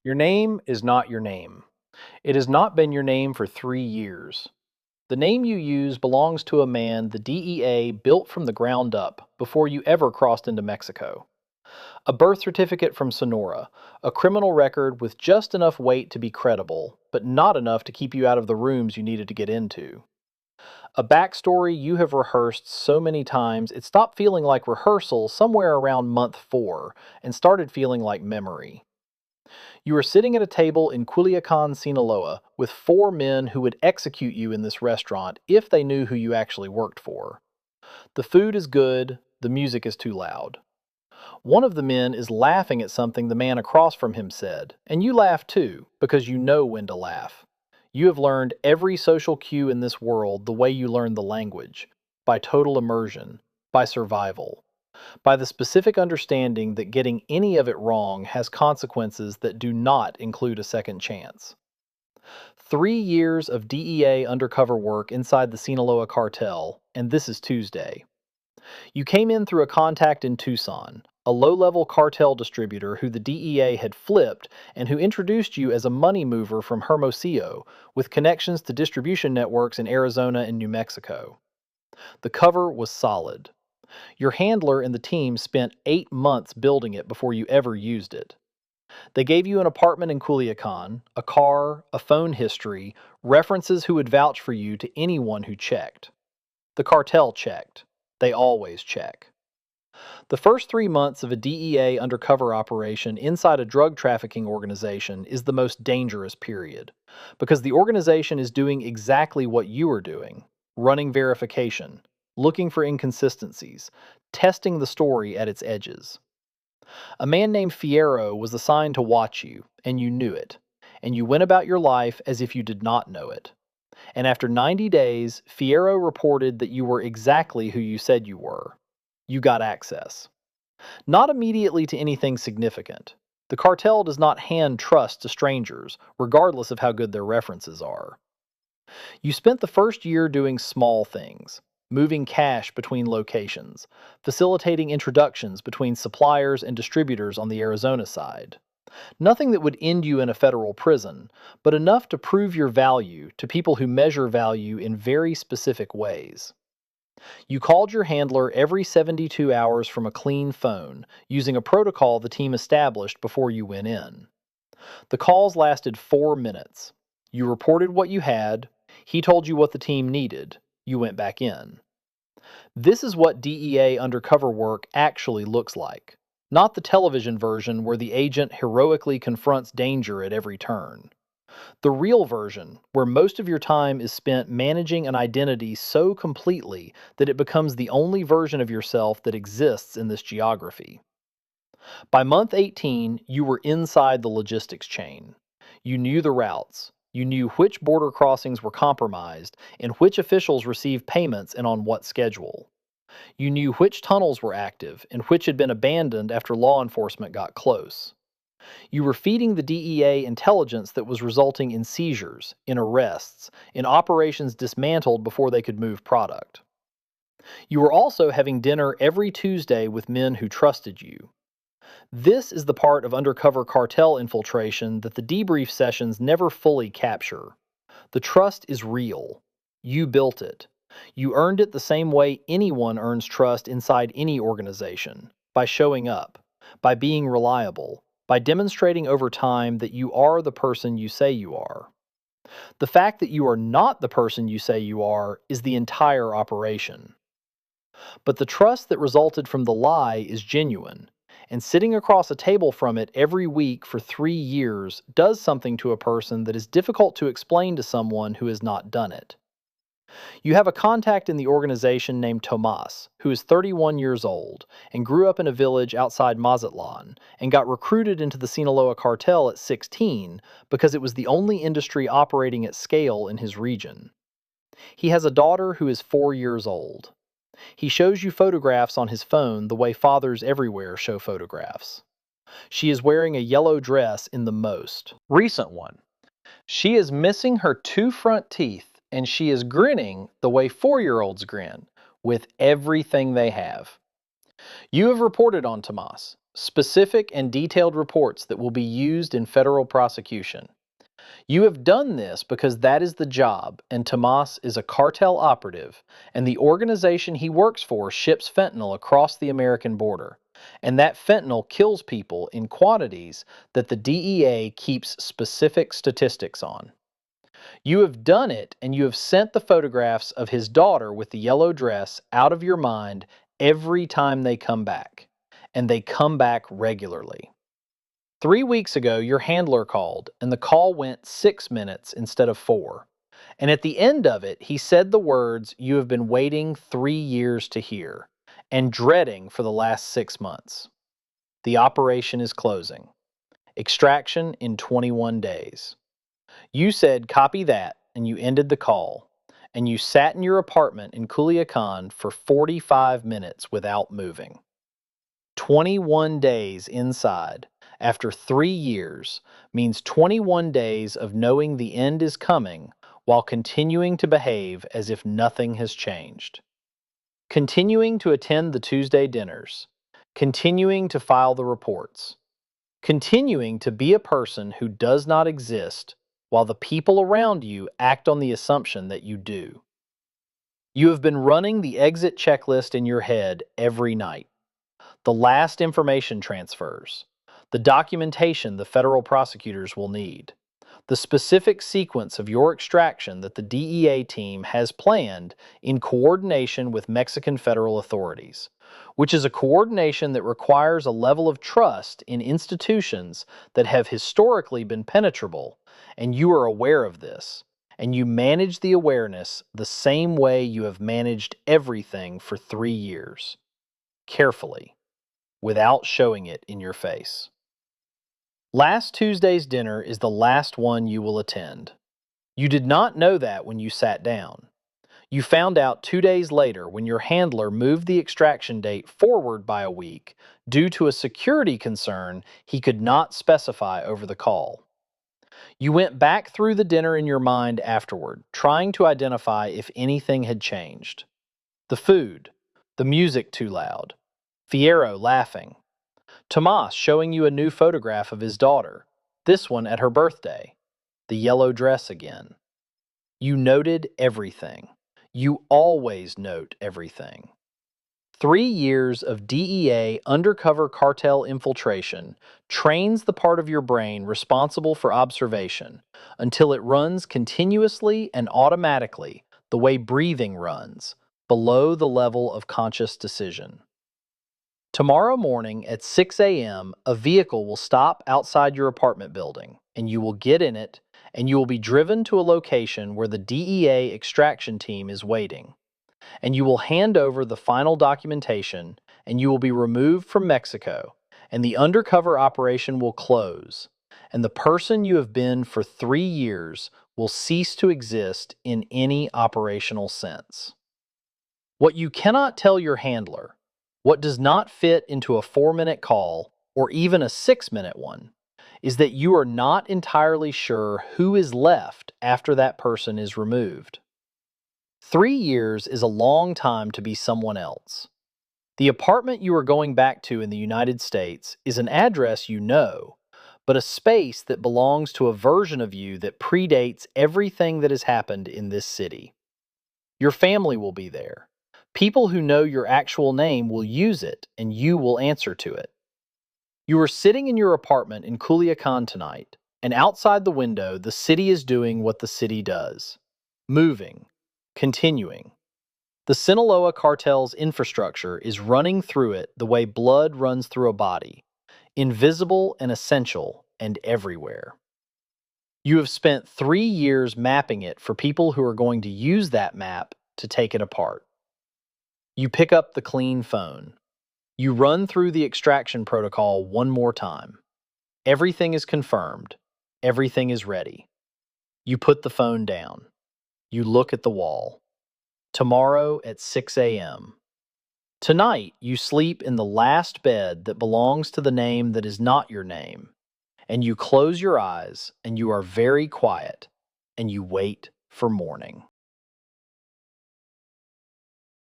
Your name is not your name. It has not been your name for 3 years. The name you use belongs to a man the DEA built from the ground up before you ever crossed into Mexico. A birth certificate from Sonora, a criminal record with just enough weight to be credible, but not enough to keep you out of the rooms you needed to get into. A backstory you have rehearsed so many times it stopped feeling like rehearsal somewhere around month 4 and started feeling like memory. You are sitting at a table in Culiacan, Sinaloa, with 4 men who would execute you in this restaurant if they knew who you actually worked for. The food is good, the music is too loud. One of the men is laughing at something the man across from him said, and you laugh too, because you know when to laugh. You have learned every social cue in this world the way you learn the language, by total immersion, by survival, by the specific understanding that getting any of it wrong has consequences that do not include a second chance. 3 years of DEA undercover work inside the Sinaloa cartel, and this is Tuesday. You came in through a contact in Tucson, a low level cartel distributor who the DEA had flipped and who introduced you as a money mover from Hermosillo with connections to distribution networks in Arizona and New Mexico. The cover was solid. Your handler and the team spent 8 months building it before you ever used it. They gave you an apartment in Culiacan, a car, a phone history, references who would vouch for you to anyone who checked. The cartel checked. They always check. The first 3 months of a DEA undercover operation inside a drug trafficking organization is the most dangerous period, because the organization is doing exactly what you are doing, running verification, looking for inconsistencies, testing the story at its edges. A man named Fierro was assigned to watch you, and you knew it, and you went about your life as if you did not know it. And after 90 days, Fierro reported that you were exactly who you said you were. You got access. Not immediately to anything significant. The cartel does not hand trust to strangers, regardless of how good their references are. You spent the first year doing small things, moving cash between locations, facilitating introductions between suppliers and distributors on the Arizona side. Nothing that would end you in a federal prison, but enough to prove your value to people who measure value in very specific ways. You called your handler every 72 hours from a clean phone, using a protocol the team established before you went in. The calls lasted 4 minutes. You reported what you had, he told you what the team needed, you went back in. This is what DEA undercover work actually looks like. Not the television version where the agent heroically confronts danger at every turn. The real version, where most of your time is spent managing an identity so completely that it becomes the only version of yourself that exists in this geography. By month 18, you were inside the logistics chain. You knew the routes. You knew which border crossings were compromised and which officials received payments and on what schedule. You knew which tunnels were active and which had been abandoned after law enforcement got close. You were feeding the DEA intelligence that was resulting in seizures, in arrests, in operations dismantled before they could move product. You were also having dinner every Tuesday with men who trusted you. This is the part of undercover cartel infiltration that the debrief sessions never fully capture. The trust is real. You built it. You earned it the same way anyone earns trust inside any organization, by showing up, by being reliable, by demonstrating over time that you are the person you say you are. The fact that you are not the person you say you are is the entire operation. But the trust that resulted from the lie is genuine, and sitting across a table from it every week for 3 years does something to a person that is difficult to explain to someone who has not done it. You have a contact in the organization named Tomas, who is 31 years old and grew up in a village outside Mazatlan and got recruited into the Sinaloa cartel at 16 because it was the only industry operating at scale in his region. He has a daughter who is 4 years old. He shows you photographs on his phone the way fathers everywhere show photographs. She is wearing a yellow dress in the most recent one. She is missing her 2 front teeth and she is grinning the way 4-year-olds grin, with everything they have. You have reported on Tomas. specific and detailed reports that will be used in federal prosecution. You have done this because that is the job, and Tomas is a cartel operative, and the organization he works for ships fentanyl across the American border. And that fentanyl kills people in quantities that the DEA keeps specific statistics on. You have done it, and you have sent the photographs of his daughter with the yellow dress out of your mind every time they come back. And they come back regularly. 3 weeks ago, your handler called, and the call went 6 minutes instead of 4. And at the end of it, he said the words you have been waiting 3 years to hear and dreading for the last 6 months. The operation is closing. Extraction in 21 days. You said, copy that, and you ended the call. And you sat in your apartment in Culiacan for 45 minutes without moving. 21 days inside, after 3 years, means 21 days of knowing the end is coming while continuing to behave as if nothing has changed. Continuing to attend the Tuesday dinners. Continuing to file the reports. Continuing to be a person who does not exist while the people around you act on the assumption that you do. You have been running the exit checklist in your head every night. The last information transfers, the documentation the federal prosecutors will need, the specific sequence of your extraction that the DEA team has planned in coordination with Mexican federal authorities, which is a coordination that requires a level of trust in institutions that have historically been penetrable, and you are aware of this, and you manage the awareness the same way you have managed everything for 3 years, carefully, without showing it in your face. Last Tuesday's dinner is the last one you will attend. You did not know that when you sat down. You found out 2 days later when your handler moved the extraction date forward by a week due to a security concern he could not specify over the call. You went back through the dinner in your mind afterward, trying to identify if anything had changed. The food, the music too loud, Fierro laughing, Tomas showing you a new photograph of his daughter, this one at her birthday, the yellow dress again. You noted everything. You always note everything. 3 years of DEA undercover cartel infiltration trains the part of your brain responsible for observation until it runs continuously and automatically the way breathing runs, below the level of conscious decision. Tomorrow morning at 6 a.m., a vehicle will stop outside your apartment building, and you will get in it, and you will be driven to a location where the DEA extraction team is waiting. And you will hand over the final documentation, and you will be removed from Mexico, and the undercover operation will close, and the person you have been for 3 years will cease to exist in any operational sense. What you cannot tell your handler, what does not fit into a 4-minute call, or even a 6-minute one, is that you are not entirely sure who is left after that person is removed. 3 years is a long time to be someone else. The apartment you are going back to in the United States is an address you know, but a space that belongs to a version of you that predates everything that has happened in this city. Your family will be there. People who know your actual name will use it, and you will answer to it. You are sitting in your apartment in Culiacan tonight, and outside the window, the city is doing what the city does. Moving. Continuing. The Sinaloa cartel's infrastructure is running through it the way blood runs through a body, invisible and essential and everywhere. You have spent 3 years mapping it for people who are going to use that map to take it apart. You pick up the clean phone. You run through the extraction protocol one more time. Everything is confirmed. Everything is ready. You put the phone down. You look at the wall. Tomorrow at 6 a.m. Tonight, you sleep in the last bed that belongs to the name that is not your name, and you close your eyes, and you are very quiet, and you wait for morning.